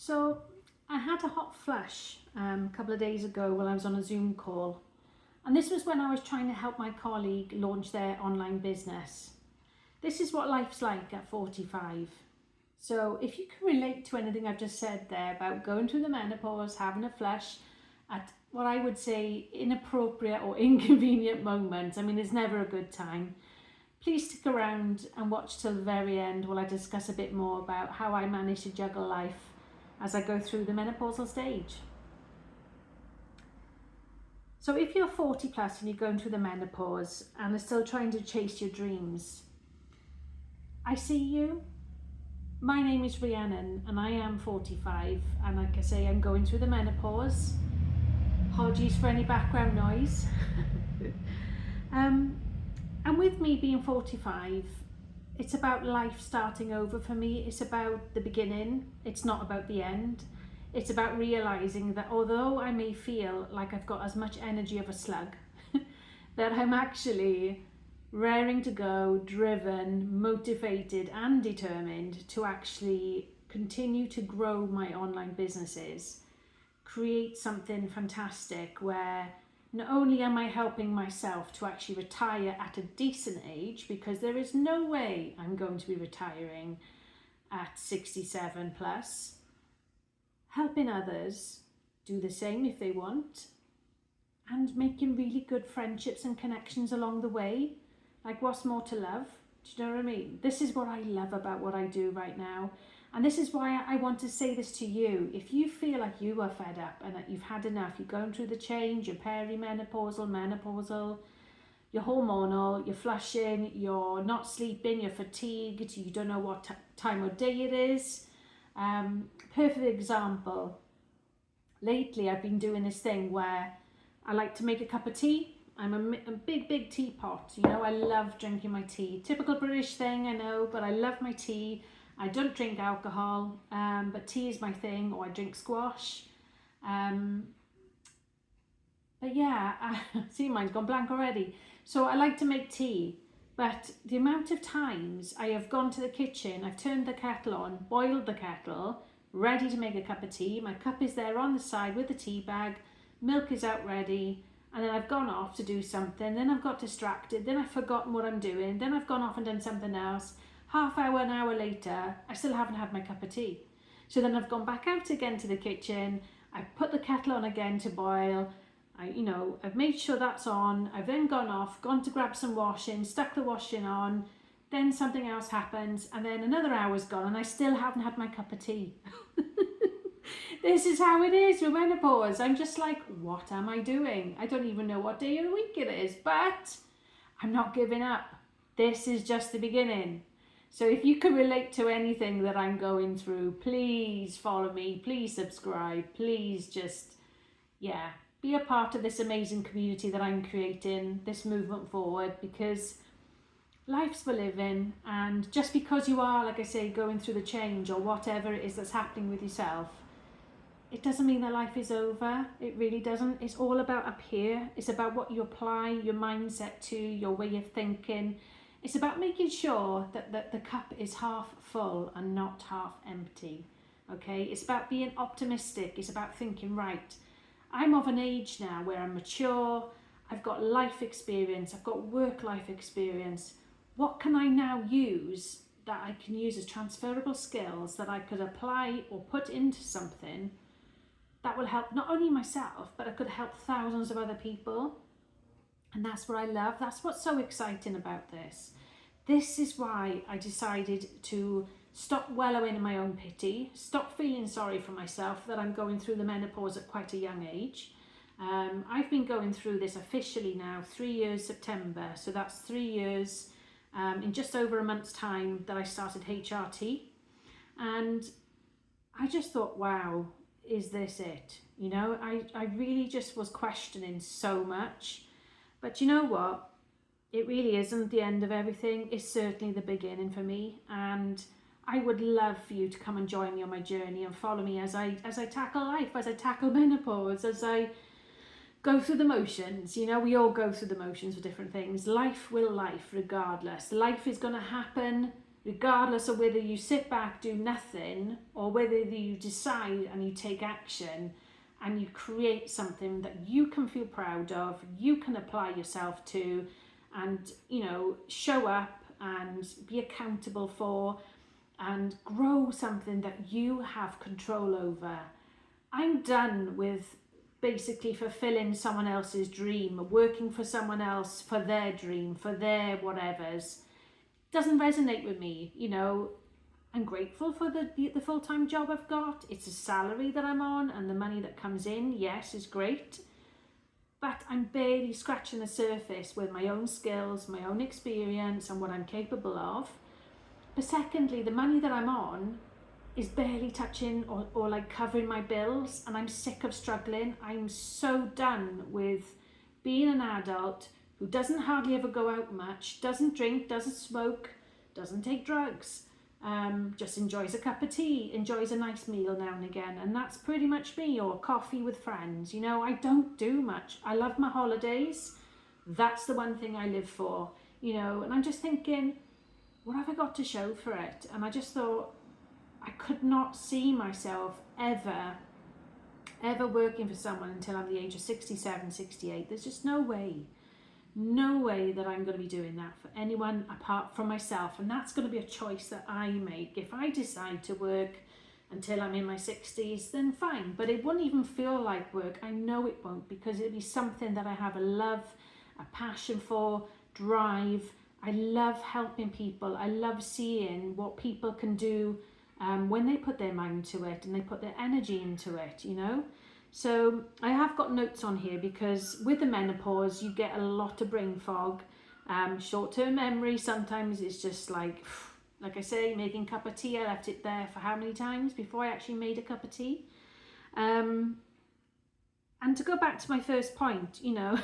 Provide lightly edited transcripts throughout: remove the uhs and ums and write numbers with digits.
So I had a hot flush a couple of days ago while I was on a Zoom call. And this was when I was trying to help my colleague launch their online business. This is what life's like at 45. So if you can relate to anything I've just said there about going through the menopause, having a flush at what I would say inappropriate or inconvenient moments, I mean, it's never a good time. Please stick around and watch till the very end while I discuss a bit more about how I manage to juggle life as I go through the menopausal stage. So if you're 40 plus and you're going through the menopause and are still trying to chase your dreams, I see you. My name is Rhiannon and I am 45, and like I say, I'm going through the menopause. Apologies for any background noise. And with me being 45, it's about life starting over for me. It's about the beginning. It's not about the end. It's about realizing that although I may feel like I've got as much energy of a slug, that I'm actually raring to go, driven, motivated and determined to actually continue to grow my online businesses, create something fantastic where not only am I helping myself to actually retire at a decent age, because there is no way I'm going to be retiring at 67 plus, helping others do the same if they want, and making really good friendships and connections along the way. Like, what's more to love? Do you know what I mean? This is what I love about what I do right now. And this is why I want to say this to you. If you feel like you are fed up and that you've had enough, you're going through the change, you're perimenopausal, menopausal, you're hormonal, you're flushing, you're not sleeping, you're fatigued, you don't know what time of day it is. Perfect example. Lately I've been doing this thing where I like to make a cup of tea. I'm a big teapot, you know, I love drinking my tea. Typical British thing, I know, but I love my tea. I don't drink alcohol, but tea is my thing, or I drink squash. But yeah, see, mine's gone blank already. So I like to make tea, but the amount of times I have gone to the kitchen, I've turned the kettle on, boiled the kettle, ready to make a cup of tea. My cup is there on the side with the tea bag, milk is out ready, and then I've gone off to do something, then I've got distracted, then I've forgotten what I'm doing, then I've gone off and done something else. Half hour, an hour later, I still haven't had my cup of tea. So then I've gone back out again to the kitchen, I've put the kettle on again to boil, I've made sure that's on, I've then gone off, gone to grab some washing, stuck the washing on, then something else happens, and then another hour's gone and I still haven't had my cup of tea. This is how it is with menopause. I'm just like, what am I doing? I don't even know what day of the week it is, but I'm not giving up. This is just the beginning. So if you can relate to anything that I'm going through, please follow me, please subscribe, please just, be a part of this amazing community that I'm creating, this movement forward, because life's for living. And just because you are, like I say, going through the change or whatever it is that's happening with yourself, it doesn't mean that life is over. It really doesn't. It's all about up here. It's about what you apply your mindset to, your way of thinking. It's about making sure that the cup is half full and not half empty. Okay? It's about being optimistic. It's about thinking, right, I'm of an age now where I'm mature, I've got life experience, I've got work life experience. What can I now use that I can use as transferable skills that I could apply or put into something that will help not only myself, but it could help thousands of other people? And that's what I love. That's what's so exciting about this. This is why I decided to stop wallowing in my own pity, stop feeling sorry for myself that I'm going through the menopause at quite a young age. I've been going through this officially now 3 years September, so that's 3 years in just over a month's time that I started HRT. And I just thought, wow, is this it? You know, I really just was questioning so much. But you know what? It really isn't the end of everything. It's certainly the beginning for me. And I would love for you to come and join me on my journey and follow me as I tackle life, as I tackle menopause, as I go through the motions. You know, we all go through the motions for different things. Life will life regardless. Life is going to happen regardless of whether you sit back, do nothing, or whether you decide and you take action and you create something that you can feel proud of, you can apply yourself to, and, you know, show up and be accountable for, and grow something that you have control over. I'm done with basically fulfilling someone else's dream, working for someone else for their dream, for their whatevers. Doesn't resonate with me, you know. I'm grateful for the full-time job I've got. It's a salary that I'm on, and the money that comes in, yes, is great. But I'm barely scratching the surface with my own skills, my own experience, and what I'm capable of. But secondly, the money that I'm on is barely touching or like covering my bills, and I'm sick of struggling. I'm so done with being an adult who doesn't hardly ever go out much, doesn't drink, doesn't smoke, doesn't take drugs, just enjoys a cup of tea, enjoys a nice meal now and again, and that's pretty much me, or coffee with friends. You know, I don't do much. I love my holidays. That's the one thing I live for, you know. And I'm just thinking, what have I got to show for it? And I just thought, I could not see myself ever working for someone until I'm the age of 67, 68. There's just no way that I'm going to be doing that for anyone apart from myself. And that's going to be a choice that I make. If I decide to work until I'm in my 60s, then fine. But it won't even feel like work. I know it won't, because it'll be something that I have a love, a passion for, drive. I love helping people. I love seeing what people can do when they put their mind to it and they put their energy into it, you know. So I have got notes on here, because with the menopause you get a lot of brain fog, short-term memory. Sometimes it's just like I say, making a cup of tea. I left it there for how many times before I actually made a cup of tea. And to go back to my first point, you know,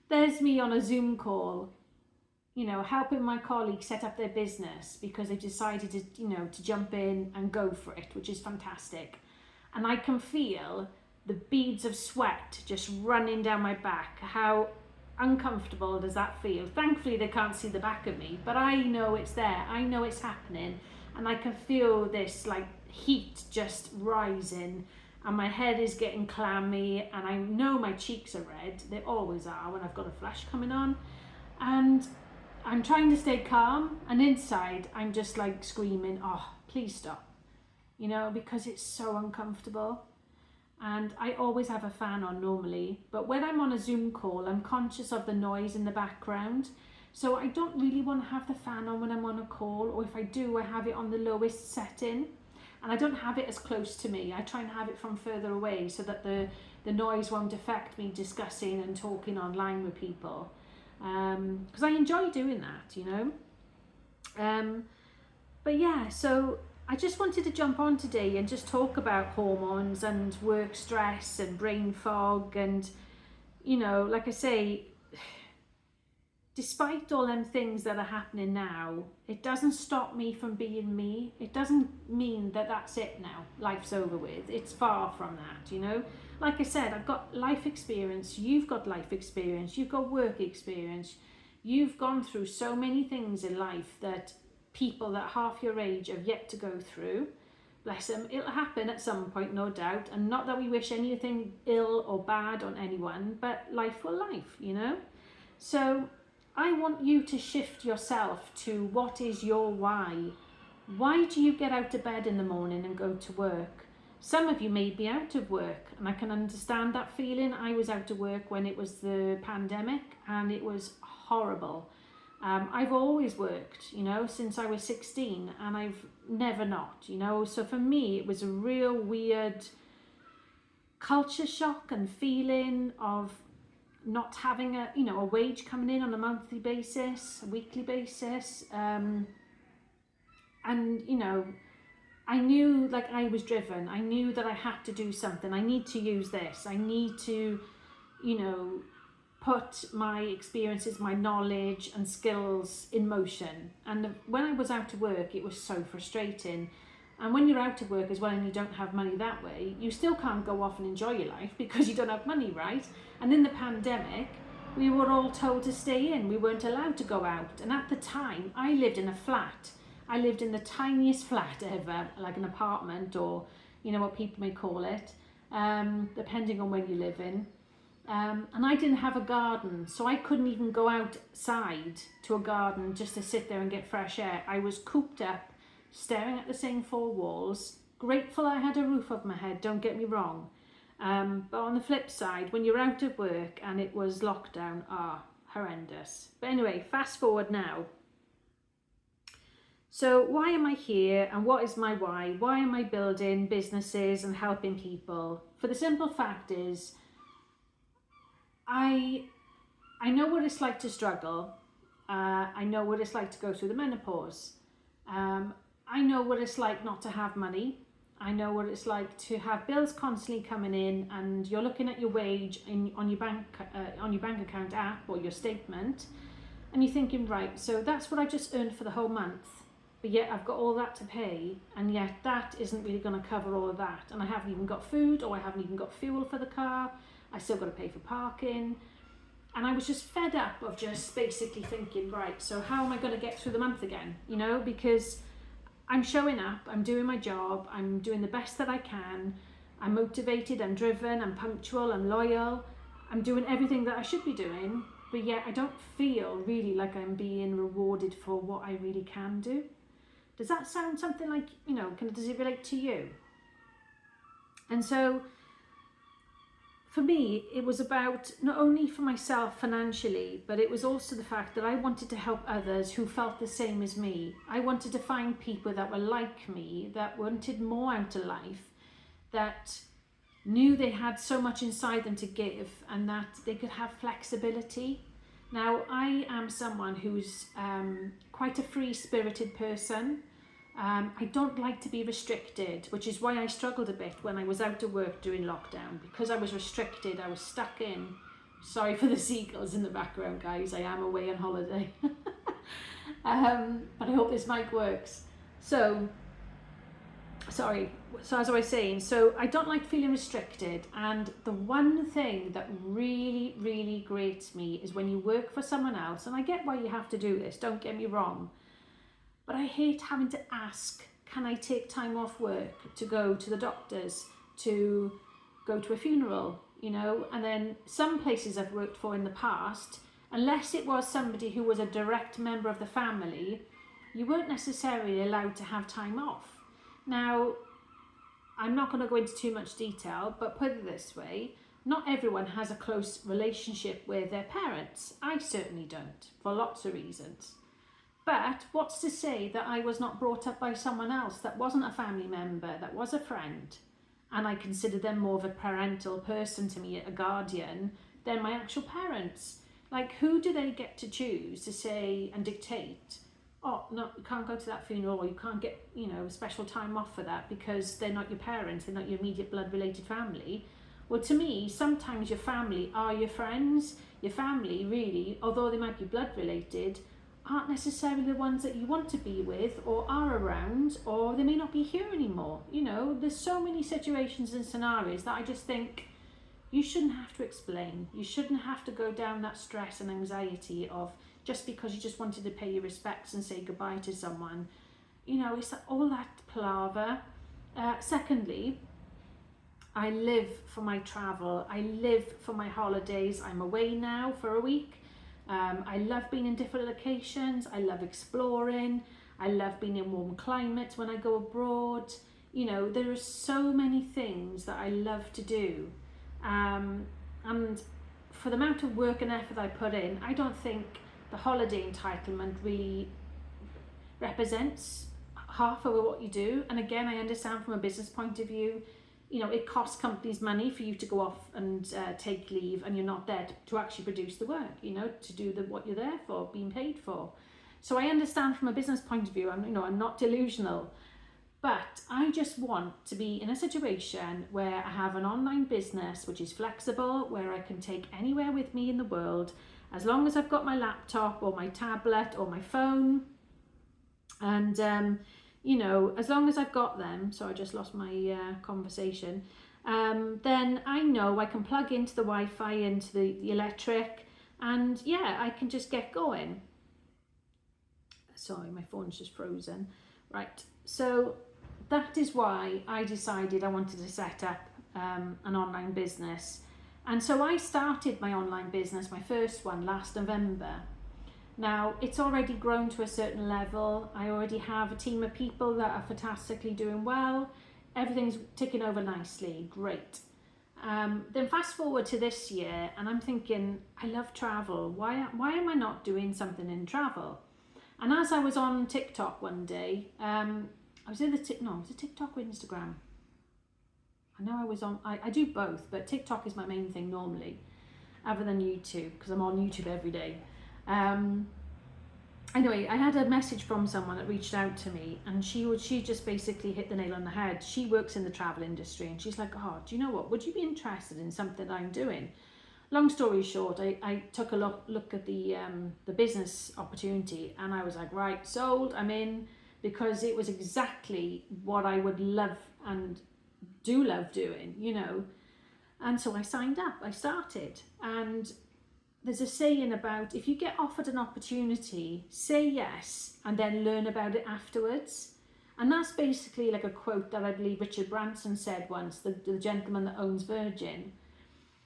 there's me on a Zoom call, you know, helping my colleagues set up their business because they've decided to, you know, to jump in and go for it, which is fantastic. And I can feel the beads of sweat just running down my back. How uncomfortable does that feel? Thankfully, they can't see the back of me, but I know it's there. I know it's happening. And I can feel this like heat just rising, and my head is getting clammy, and I know my cheeks are red. They always are when I've got a flush coming on. And I'm trying to stay calm, and inside I'm just like screaming, oh, please stop, you know, because it's so uncomfortable. And I always have a fan on normally, but when I'm on a Zoom call, I'm conscious of the noise in the background. So I don't really want to have the fan on when I'm on a call, or if I do, I have it on the lowest setting, and I don't have it as close to me. I try and have it from further away so that the noise won't affect me discussing and talking online with people. Because I enjoy doing that, you know. But yeah, so I just wanted to jump on today and just talk about hormones and work stress and brain fog. And, you know, like I say, despite all them things that are happening now, it doesn't stop me from being me. It doesn't mean that that's it now, life's over with. It's far from that, you know. Like I said, I've got life experience, you've got life experience, you've got work experience. You've gone through so many things in life that people that half your age have yet to go through. Bless them, it'll happen at some point, no doubt. And not that we wish anything ill or bad on anyone, but life will life, you know. So I want you to shift yourself to what is your why. Why do you get out of bed in the morning and go to work? Some of you may be out of work, and I can understand that feeling. I was out of work when it was the pandemic, and it was horrible. I've always worked, you know, since I was 16, and I've never not, you know. So for me, it was a real weird culture shock and feeling of not having a, you know, a wage coming in on a monthly basis, a weekly basis. And, you know, I knew, like, I was driven. I knew that I had to do something. I need to use this. I need to, you know, put my experiences, my knowledge and skills in motion. And when I was out of work, it was so frustrating. And when you're out of work as well and you don't have money that way, you still can't go off and enjoy your life because you don't have money, right? And in the pandemic, we were all told to stay in. We weren't allowed to go out. And at the time, I lived in a flat. I lived in the tiniest flat ever, like an apartment, or you know what people may call it, depending on where you live in. And I didn't have a garden, so I couldn't even go outside to a garden just to sit there and get fresh air. I was cooped up, staring at the same four walls. Grateful I had a roof over my head, don't get me wrong. But on the flip side, when you're out of work and it was lockdown, horrendous. But anyway, fast forward now. So why am I here, and what is my why? Why am I building businesses and helping people? For the simple fact is, I know what it's like to struggle. I know what it's like to go through the menopause. I know what it's like not to have money. I know what it's like to have bills constantly coming in, and you're looking at your wage on your bank account app or your statement, and you're thinking, right, so that's what I just earned for the whole month, but yet I've got all that to pay, and yet that isn't really going to cover all of that, and I haven't even got food, or I haven't even got fuel for the car. I still got to pay for parking. And I was just fed up of just basically thinking, right, so how am I going to get through the month again? You know, because I'm showing up, I'm doing my job, I'm doing the best that I can, I'm motivated, I'm driven, I'm punctual, I'm loyal, I'm doing everything that I should be doing, but yet I don't feel really like I'm being rewarded for what I really can do. Does that sound something like, you know, does it relate to you? And so, for me, it was about not only for myself financially, but it was also the fact that I wanted to help others who felt the same as me. I wanted to find people that were like me, that wanted more out of life, that knew they had so much inside them to give, and that they could have flexibility. Now, I am someone who's quite a free-spirited person. I don't like to be restricted, which is why I struggled a bit when I was out of work during lockdown, because I was restricted, I was stuck in. Sorry for the seagulls in the background, guys, I am away on holiday. But I hope this mic works. So as I was saying, so I don't like feeling restricted, and the one thing that really, really grates me is when you work for someone else, and I get why you have to do this, don't get me wrong, but I hate having to ask, can I take time off work to go to the doctors, to go to a funeral, you know? And then some places I've worked for in the past, unless it was somebody who was a direct member of the family, you weren't necessarily allowed to have time off. Now, I'm not going to go into too much detail, but put it this way, not everyone has a close relationship with their parents. I certainly don't, for lots of reasons. But what's to say that I was not brought up by someone else that wasn't a family member, that was a friend, and I consider them more of a parental person to me, a guardian, than my actual parents? Like, who do they get to choose to say and dictate, oh, no, you can't go to that funeral, or you can't get, you know, special time off for that because they're not your parents, they're not your immediate blood-related family? Well, to me, sometimes your family are your friends. Your family, really, although they might be blood-related, aren't necessarily the ones that you want to be with or are around, or they may not be here anymore. You know, there's so many situations and scenarios that I just think you shouldn't have to explain. You shouldn't have to go down that stress and anxiety of just because you just wanted to pay your respects and say goodbye to someone. You know, it's all that palaver. Secondly, I live for my travel. I live for my holidays. I'm away now for a week. I love being in different locations. I love exploring. I love being in warm climates when I go abroad. You know, there are so many things that I love to do. And for the amount of work and effort I put in, I don't think the holiday entitlement really represents half of what you do. And again, I understand from a business point of view, you know, it costs companies money for you to go off and take leave, and you're not there to actually produce the work, you know, to do what you're there for, being paid for. So I understand from a business point of view, I'm not delusional, but I just want to be in a situation where I have an online business which is flexible, where I can take anywhere with me in the world, as long as I've got my laptop or my tablet or my phone, and you know, as long as I've got them. So I just lost my conversation. Then I know I can plug into the Wi-Fi, into the electric, and yeah, I can just get going. Sorry, my phone's just frozen. Right, so that is why I decided I wanted to set up an online business. And so I started my online business, my first one, last November. Now, it's already grown to a certain level. I already have a team of people that are fantastically doing well. Everything's ticking over nicely, great. Then fast forward to this year, and I'm thinking, I love travel. Why am I not doing something in travel? And as I was on TikTok one day, I was in was it TikTok or Instagram? I know I was on, I do both, but TikTok is my main thing normally, other than YouTube, because I'm on YouTube every day. Anyway, I had a message from someone that reached out to me, and she just basically hit the nail on the head. She works in the travel industry, and she's like, oh, do you know what? Would you be interested in something I'm doing? Long story short, I took a look at the business opportunity, and I was like, right, sold, I'm in, because it was exactly what I would love and do love doing, you know. And so I signed up, I started, and there's a saying about if you get offered an opportunity, say yes and then learn about it afterwards. And that's basically like a quote that I believe Richard Branson said once, the gentleman that owns Virgin.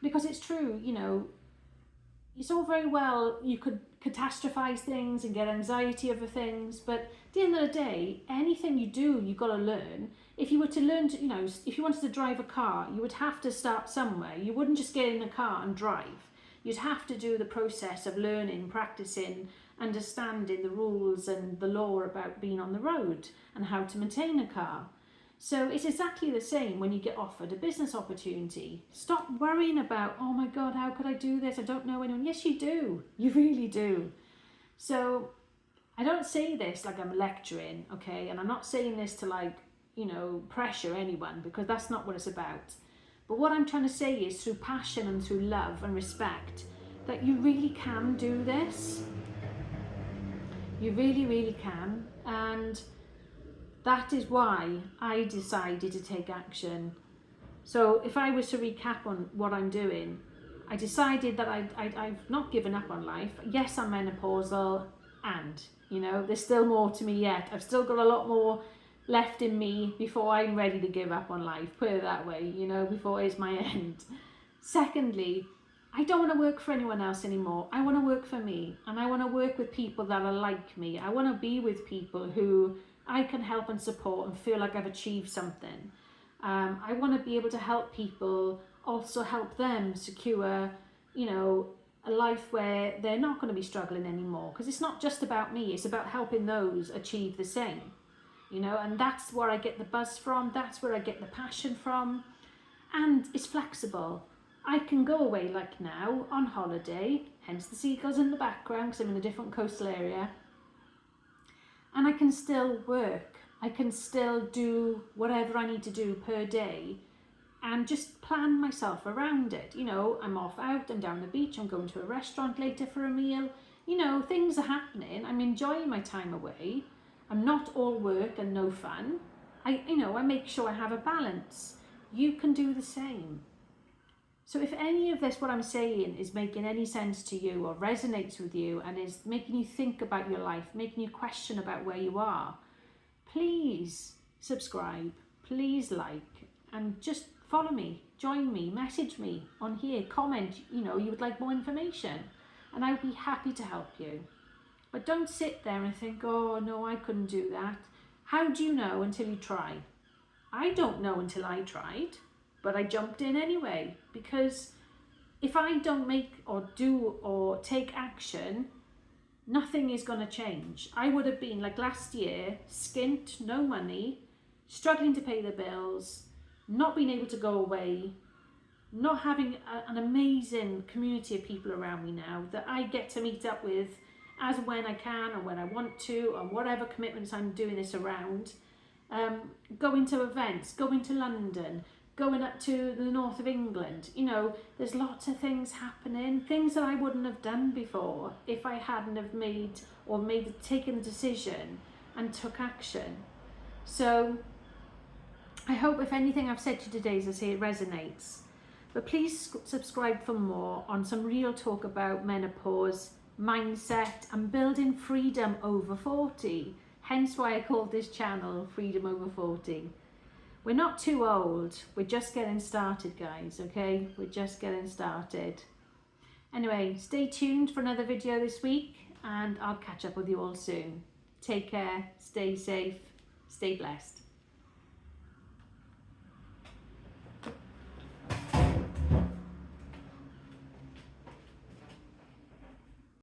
Because it's true, you know, it's all very well, you could catastrophize things and get anxiety over things, but at the end of the day, anything you do, you've got to learn. If you were to learn to, you know, if you wanted to drive a car, you would have to start somewhere. You wouldn't just get in a car and drive. You'd have to do the process of learning, practicing, understanding the rules and the law about being on the road and how to maintain a car. So it's exactly the same when you get offered a business opportunity. Stop worrying about, oh my God, how could I do this? I don't know anyone. Yes, you do. You really do. So I don't say this like I'm lecturing, okay? And I'm not saying this to like, you know, pressure anyone, because that's not what it's about. But what I'm trying to say is through passion and through love and respect, that you really can do this. You really, really can. And that is why I decided to take action. So if I was to recap on what I'm doing, I decided that I've not given up on life. Yes, I'm menopausal, and, you know, there's still more to me yet. I've still got a lot more left in me before I'm ready to give up on life, put it that way, you know, before it's my end. Secondly, I don't want to work for anyone else anymore. I want to work for me, and I want to work with people that are like me. I want to be with people who I can help and support and feel like I've achieved something. I want to be able to help people, also help them secure, you know, a life where they're not going to be struggling anymore, because it's not just about me, it's about helping those achieve the same, you know. And that's where I get the buzz from, that's where I get the passion from. And it's flexible. I can go away like now on holiday, hence the seagulls in the background because I'm in a different coastal area, and I can still work. I can still do whatever I need to do per day and just plan myself around it. You know, I'm off out, I'm down the beach, I'm going to a restaurant later for a meal. You know, things are happening. I'm enjoying my time away. I'm not all work and no fun. I make sure I have a balance. You can do the same. So if any of this, what I'm saying, is making any sense to you or resonates with you and is making you think about your life, making you question about where you are, please subscribe, please like, and just follow me, join me, message me on here, comment, you know, you would like more information, and I would be happy to help you. But don't sit there and think, oh no, I couldn't do that. How do you know until you try? I don't know until I tried. But I jumped in anyway, because if I don't make or do or take action, nothing is going to change. I would have been like last year, skint, no money, struggling to pay the bills, not being able to go away, not having an amazing community of people around me now that I get to meet up with as and when I can and when I want to, and whatever commitments I'm doing this around. Going to events, going to London, going up to the north of England. You know, there's lots of things happening, things that I wouldn't have done before if I hadn't have taken the decision and took action. So I hope if anything I've said to you today, as I say, it resonates. But please subscribe for more on some real talk about menopause, mindset and building freedom over 40. Hence why I called this channel Freedom Over 40. We're not too old, we're just getting started, guys, okay? We're just getting started. Anyway, stay tuned for another video this week and I'll catch up with you all soon. Take care, stay safe, stay blessed.